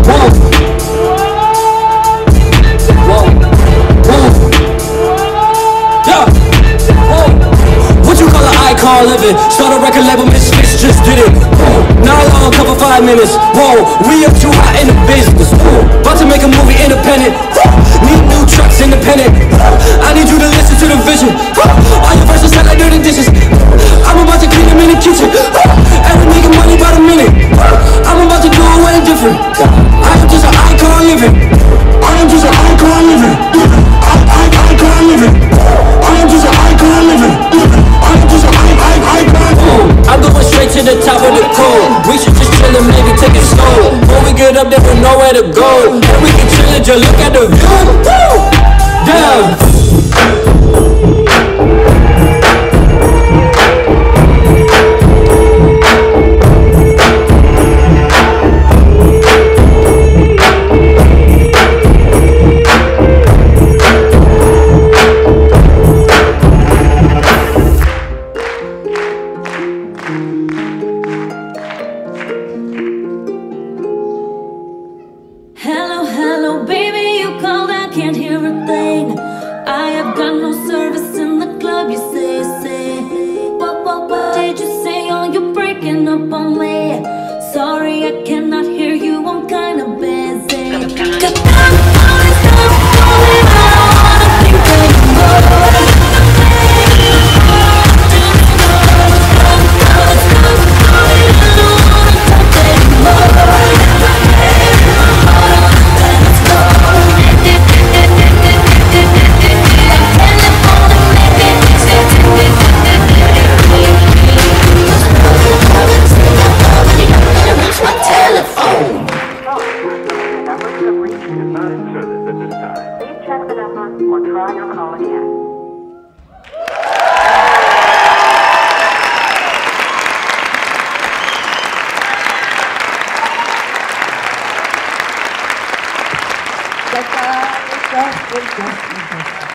Whoa. Whoa. Whoa. Yeah. Whoa. What you call an icon living? Start a record label, Misfits just did it. Whoa. Not long, couple 5 minutes. Whoa. We up too hot in the business. Whoa. About to make a movie independent. Need new trucks independent. I need you to listen to the vision. All your verses sound like dirty dishes. I'm about to clean them in the kitchen. And we making money by the minute. I'm about to do it way different. I am just an icon living. I am just an icon living. Icon living. I am just an icon living. I am just an icon. I'm going straight to the top of the code. We should just chill and maybe take it slow. When we get up there, we know where to go. And we can chill and just look at the view. Damn. Hello, hello, baby, you called, I can't hear a thing. I have got no service in the club, you say. What did you say? Oh, you're breaking up on me. Sorry, I cannot hear you, I'm kinda busy. Cause I'm falling, I don't wanna think anymore. Or try your call again. That's